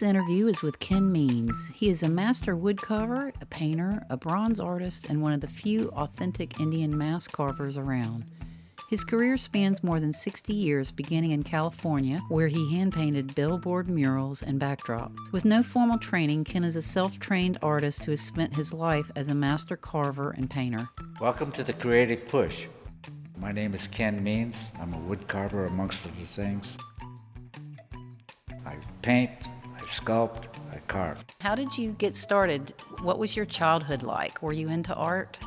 interview is with Ken Means. He is a master woodcarver, a painter, a bronze artist, and one of the few authentic Indian mask carvers around. His career spans more than 60 years, beginning in California, where he hand-painted billboard murals and backdrops. With no formal training, Ken is a self-trained artist who has spent his life as a master carver and painter. Welcome to the Creative Push. My name is Ken Means. I'm a woodcarver, amongst other things. I paint, I sculpt, I carve. How did you get started? What was your childhood like? Were you into art?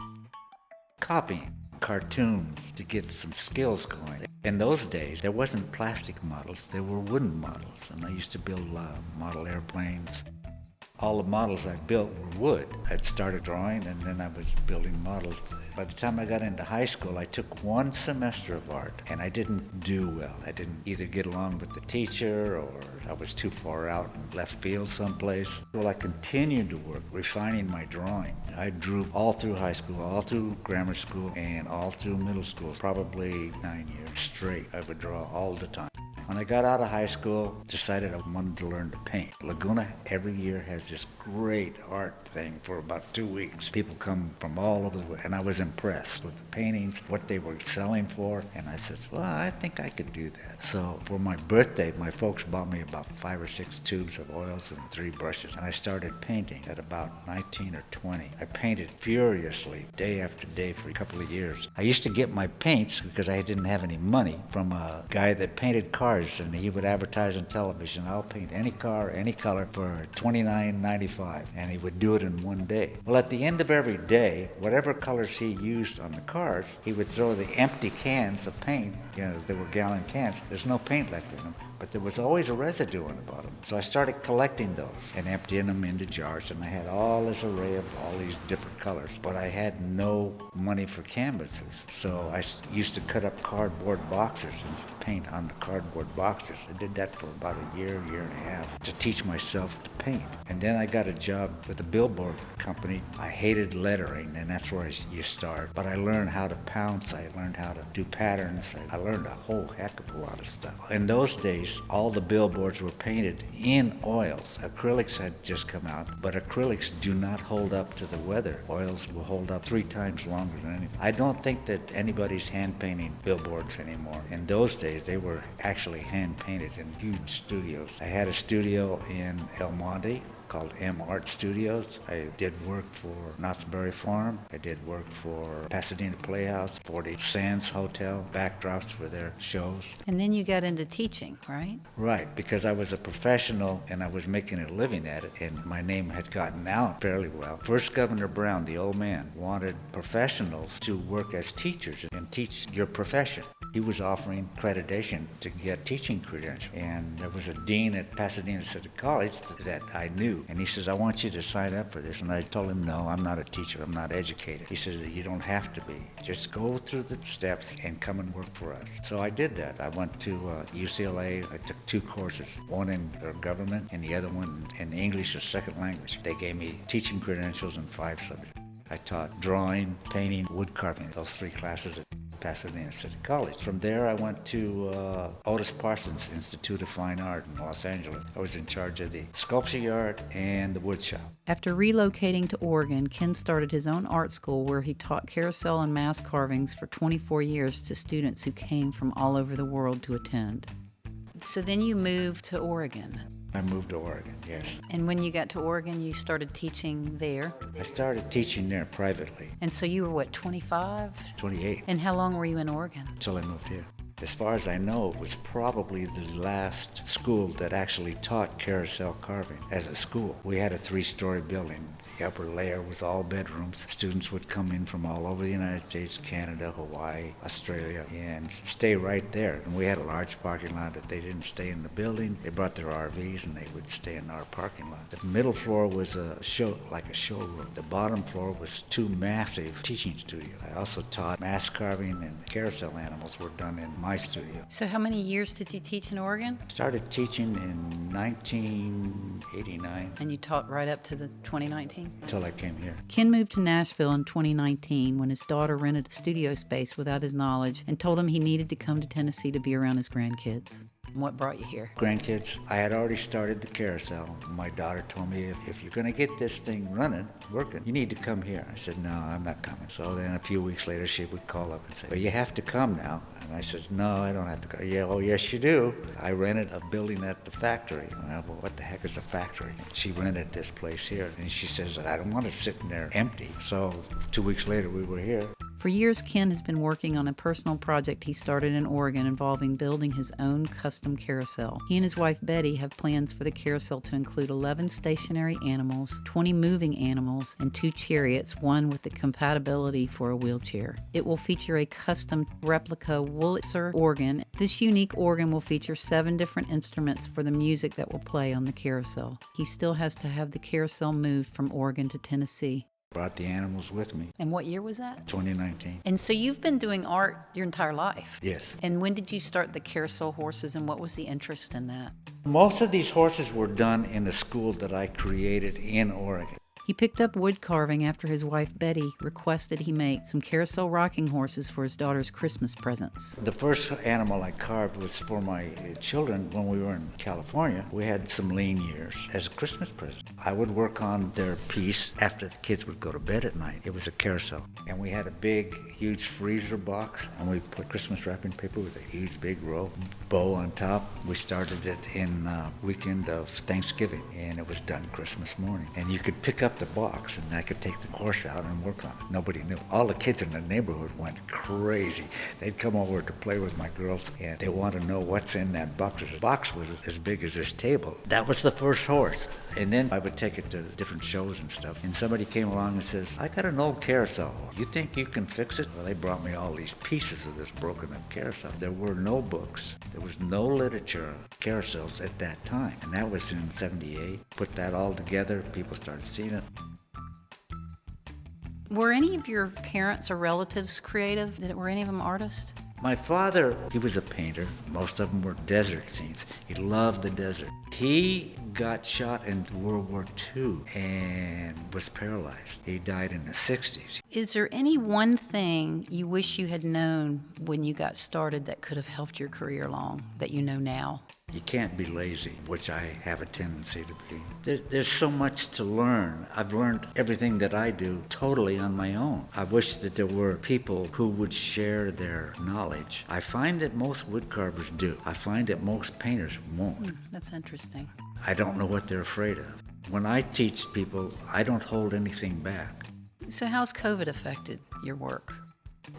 Copying cartoons to get some skills going. In those days, there wasn't plastic models, there were wooden models, and I used to build model airplanes. All the models I built were wood. I'd started drawing and then I was building models. By the time I got into high school, I took one semester of art and I didn't do well. I didn't either get along with the teacher or I was too far out in left field someplace. Well, I continued to work, refining my drawing. I drew all through high school, all through grammar school, and all through middle school. Probably 9 years straight, I would draw all the time. When I got out of high school, decided I wanted to learn to paint. Laguna every year has this great art thing for about 2 weeks. People come from all over the world, and I was impressed with the paintings, what they were selling for, and I said, well, I think I could do that. So for my birthday, my folks bought me about 5 or 6 tubes of oils and 3 brushes, and I started painting at about 19 or 20. I painted furiously, day after day for a couple of years. I used to get my paints, because I didn't have any money, from a guy that painted cars, and he would advertise on television, I'll paint any car, any color for $29.95, and he would do it in one day. Well, at the end of every day, whatever colors he used on the cars, he would throw the empty cans of paint, they were gallon cans. There's no paint left in them, but there was always a residue on the bottom. So I started collecting those and emptying them into jars, and I had all this array of all these different colors, but I had no money for canvases. So I used to cut up cardboard boxes and paint on the cardboard boxes. I did that for about a year and a half to teach myself to paint. And then I got a job with a billboard company. I hated lettering, and that's where you start. But I learned how to pounce. I learned how to do patterns. I learned a whole heck of a lot of stuff. In those days, all the billboards were painted in oils. Acrylics had just come out, but acrylics do not hold up to the weather. Oils will hold up 3 times longer than anything. I don't think that anybody's hand painting billboards anymore. In those days, they were actually hand painted in huge studios. I had a studio in El Monte called M Art Studios. I did work for Knott's Berry Farm. I did work for Pasadena Playhouse, 40 Sands Hotel, backdrops for their shows. And then you got into teaching, right? Right, because I was a professional and I was making a living at it, and my name had gotten out fairly well. First Governor Brown, the old man, wanted professionals to work as teachers and teach your profession. He was offering accreditation to get teaching credentials, and there was a dean at Pasadena City College that I knew, and he says, I want you to sign up for this. And I told him, no, I'm not a teacher, I'm not educated. He says, you don't have to be. Just go through the steps and come and work for us. So I did that. I went to UCLA. I took 2 courses, one in government and the other one in English as second language. They gave me teaching credentials in 5 subjects. I taught drawing, painting, woodcarving, those 3 classes at Pasadena City College. From there, I went to Otis Parsons Institute of Fine Art in Los Angeles. I was in charge of the sculpture yard and the wood shop. After relocating to Oregon, Ken started his own art school where he taught carousel and mask carvings for 24 years to students who came from all over the world to attend. So then you moved to Oregon. I moved to Oregon, yes. And when you got to Oregon, you started teaching there? I started teaching there privately. And so you were, what, 25? 28. And how long were you in Oregon? Until I moved here. As far as I know, it was probably the last school that actually taught carousel carving as a school. We had a 3-story building. The upper layer was all bedrooms. Students would come in from all over the United States, Canada, Hawaii, Australia, and stay right there. And we had a large parking lot that they didn't stay in the building. They brought their RVs and they would stay in our parking lot. The middle floor was a showroom. The bottom floor was 2 massive teaching studios. I also taught mask carving, and carousel animals were done in my studio. So how many years did you teach in Oregon? Started teaching in 1989. And you taught right up to the 2019? Until I came here. Ken moved to Nashville in 2019 when his daughter rented a studio space without his knowledge and told him he needed to come to Tennessee to be around his grandkids. What brought you here? Grandkids. I had already started the carousel. My daughter told me, if you're going to get this thing running, working, you need to come here. I said, no, I'm not coming. So then a few weeks later, she would call up and say, well, you have to come now. And I said, no, I don't have to come. Yeah, oh, yes, you do. I rented a building at the factory. Well, what the heck is a factory? She rented this place here. And she says, I don't want it sitting there empty. So 2 weeks later, we were here. For years, Ken has been working on a personal project he started in Oregon involving building his own custom carousel. He and his wife Betty have plans for the carousel to include 11 stationary animals, 20 moving animals, and 2 chariots, one with the compatibility for a wheelchair. It will feature a custom replica Wurlitzer organ. This unique organ will feature 7 different instruments for the music that will play on the carousel. He still has to have the carousel moved from Oregon to Tennessee. Brought the animals with me. And what year was that? 2019. And so you've been doing art your entire life? Yes. And when did you start the carousel horses, and what was the interest in that? Most of these horses were done in the school that I created in Oregon. He picked up wood carving after his wife Betty requested he make some carousel rocking horses for his daughter's Christmas presents. The first animal I carved was for my children when we were in California. We had some lean years as a Christmas present. I would work on their piece after the kids would go to bed at night. It was a carousel. And we had a big, huge freezer box, and we put Christmas wrapping paper with a huge, big row, bow on top. We started it in weekend of Thanksgiving, and it was done Christmas morning. And you could pick up the box, and I could take the horse out and work on it. Nobody knew. All the kids in the neighborhood went crazy. They'd come over to play with my girls, and they want to know what's in that box. The box was as big as this table. That was the first horse. And then I would take it to different shows and stuff. And somebody came along and says, I got an old carousel. You think you can fix it? Well, they brought me all these pieces of this broken up carousel. There were no books. There was no literature on carousels at that time. And that was in 78. Put that all together, people started seeing it. Were any of your parents or relatives creative? Were any of them artists? My father, he was a painter. Most of them were desert scenes. He loved the desert. He got shot in World War II and was paralyzed. He died in the 60s. Is there any one thing you wish you had known when you got started that could have helped your career along that you know now? You can't be lazy, which I have a tendency to be. There's so much to learn. I've learned everything that I do totally on my own. I wish that there were people who would share their knowledge. I find that most woodcarvers do. I find that most painters won't. That's interesting. I don't know what they're afraid of. When I teach people, I don't hold anything back. So how's COVID affected your work?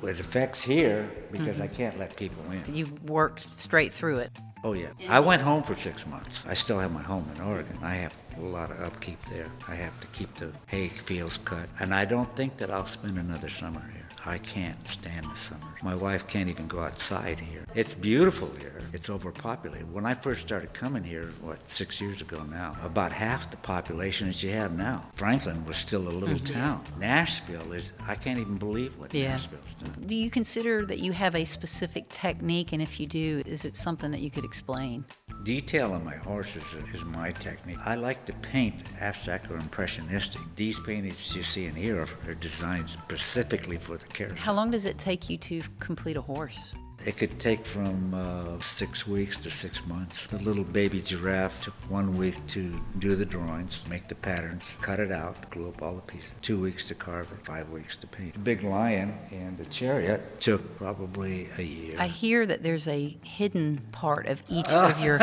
It affects here because I can't let people in. You've worked straight through it. Oh, yeah. I went home for 6 months. I still have my home in Oregon. I have a lot of upkeep there. I have to keep the hay fields cut. And I don't think that I'll spend another summer here. I can't stand the summer. My wife can't even go outside here. It's beautiful here. It's overpopulated. When I first started coming here, 6 years ago now, about half the population that you have now. Franklin was still a little town. Nashville is, I can't even believe what Nashville's done. Do you consider that you have a specific technique, and if you do, is it something that you could explain? Detail on my horses is my technique. I like to paint abstract or impressionistic. These paintings you see in here are designed specifically for the carousel. How long does it take you to complete a horse? It could take from 6 weeks to 6 months. The little baby giraffe took 1 week to do the drawings, make the patterns, cut it out, glue up all the pieces. 2 weeks to carve it, 5 weeks to paint. The big lion and the chariot took probably a year. I hear that there's a hidden part of each of your...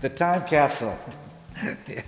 The time capsule. Yeah.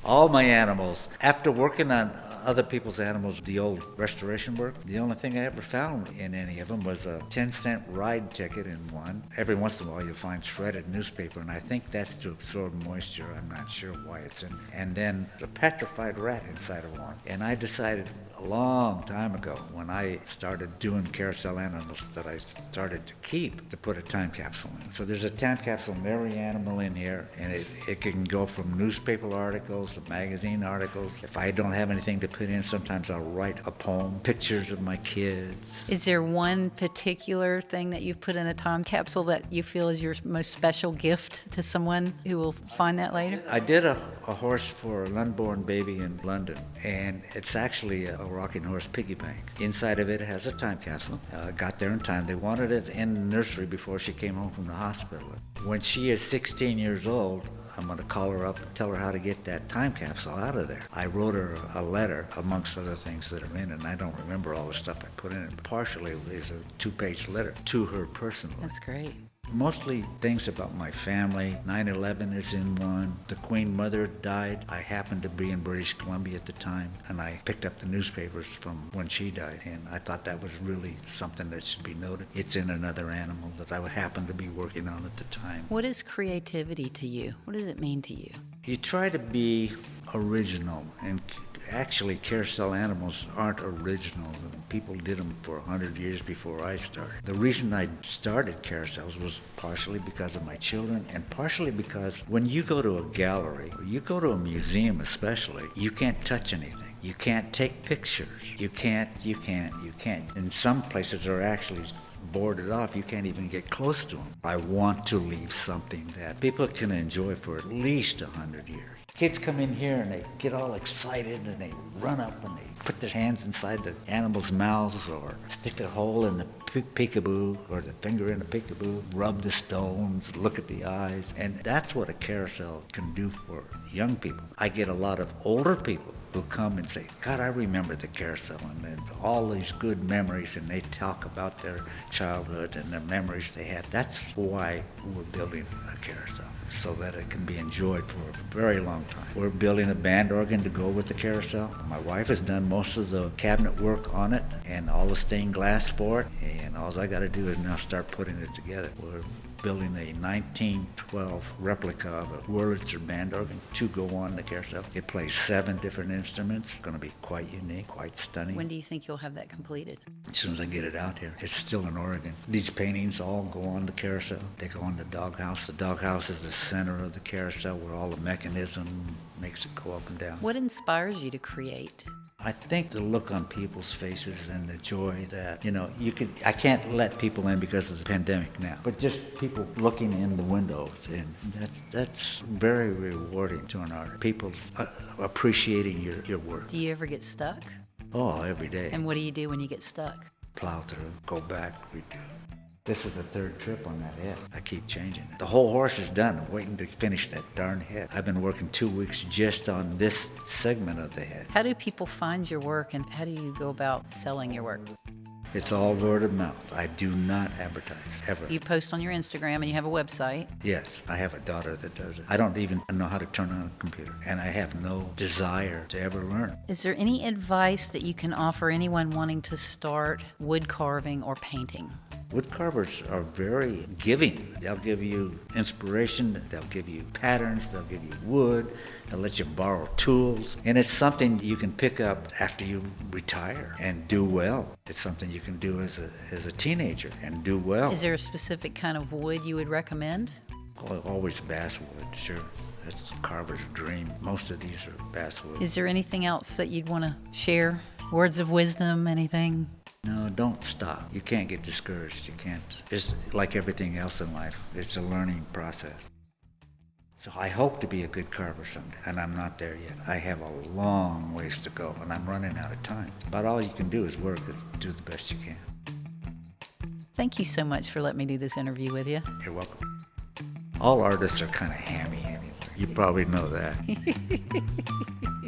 All my animals. After working on other people's animals, the old restoration work, the only thing I ever found in any of them was a 10-cent ride ticket in one. Every once in a while you'll find shredded newspaper, and I think that's to absorb moisture. I'm not sure why it's in. And then the petrified rat inside of one. And I decided a long time ago when I started doing carousel animals that I started to keep to put a time capsule in. So there's a time capsule in every animal in here, and it can go from newspaper articles to magazine articles. If I don't have anything to put in, sometimes I'll write a poem, pictures of my kids. Is there one particular thing that you've put in a time capsule that you feel is your most special gift to someone who will find that later? I did a horse for an unborn baby in London, and it's actually a rocking horse piggy bank. Inside of it has a time capsule. Got there in time. They wanted it in the nursery before she came home from the hospital. When she is 16 years old, I'm going to call her up and tell her how to get that time capsule out of there. I wrote her a letter, amongst other things that are in it, and I don't remember all the stuff I put in it. Partially is a 2-page letter to her personally. That's great. Mostly things about my family. 9/11 is in one. The Queen Mother died. I happened to be in British Columbia at the time, and I picked up the newspapers from when she died, and I thought that was really something that should be noted. It's in another animal that I happened to be working on at the time. What is creativity to you? What does it mean to you? You try to be original, and actually carousel animals aren't original. People did them for 100 years before I started. The reason I started carousels was partially because of my children, and partially because when you go to a gallery, or you go to a museum especially, you can't touch anything. You can't take pictures. You can't. In some places they're actually boarded off. You can't even get close to them. I want to leave something that people can enjoy for at least 100 years. Kids come in here and they get all excited and they run up and they put their hands inside the animals' mouths or stick a hole in the peekaboo or the finger in the peekaboo, rub the stones, look at the eyes. And that's what a carousel can do for young people. I get a lot of older people who come and say, God, I remember the carousel and all these good memories, and they talk about their childhood and their memories they had. That's why we're building a carousel, so that it can be enjoyed for a very long time. We're building a band organ to go with the carousel. My wife has done most of the cabinet work on it and all the stained glass for it, and all I got to do is now start putting it together. We're building a 1912 replica of a Wurlitzer band organ to go on the carousel. It plays 7 different instruments. It's going to be quite unique, quite stunning. When do you think you'll have that completed? As soon as I get it out here. It's still in Oregon. These paintings all go on the carousel. They go on the doghouse. The doghouse is the center of the carousel where all the mechanism makes it go up and down. What inspires you to create? I think the look on people's faces and the joy that, I can't let people in because of the pandemic now, but just people looking in the windows, and that's very rewarding to an artist. People appreciating your work. Do you ever get stuck? Oh, every day. And what do you do when you get stuck? Plow through, go back, redo. This is the 3rd trip on that head. I keep changing it. The whole horse is done. I'm waiting to finish that darn head. I've been working 2 weeks just on this segment of the head. How do people find your work, and how do you go about selling your work? It's all word of mouth. I do not advertise, ever. You post on your Instagram and you have a website. Yes, I have a daughter that does it. I don't even know how to turn on a computer, and I have no desire to ever learn. Is there any advice that you can offer anyone wanting to start wood carving or painting? Woodcarvers are very giving. They'll give you inspiration, they'll give you patterns, they'll give you wood, they'll let you borrow tools. And it's something you can pick up after you retire and do well. It's something you can do as a teenager and do well. Is there a specific kind of wood you would recommend? Always basswood, sure. That's the carver's dream. Most of these are basswood. Is there anything else that you'd want to share? Words of wisdom, anything? No, don't stop. You can't get discouraged. You can't. It's like everything else in life. It's a learning process. So I hope to be a good carver someday, and I'm not there yet. I have a long ways to go, and I'm running out of time. But all you can do is work and do the best you can. Thank you so much for letting me do this interview with you. You're welcome. All artists are kind of hammy anyway. You probably know that.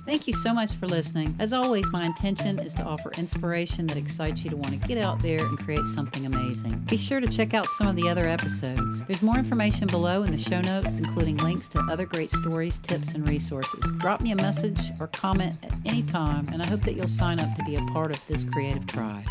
Thank you so much for listening. As always, my intention is to offer inspiration that excites you to want to get out there and create something amazing. Be sure to check out some of the other episodes. There's more information below in the show notes, including links to other great stories, tips, and resources. Drop me a message or comment at any time, and I hope that you'll sign up to be a part of this creative tribe.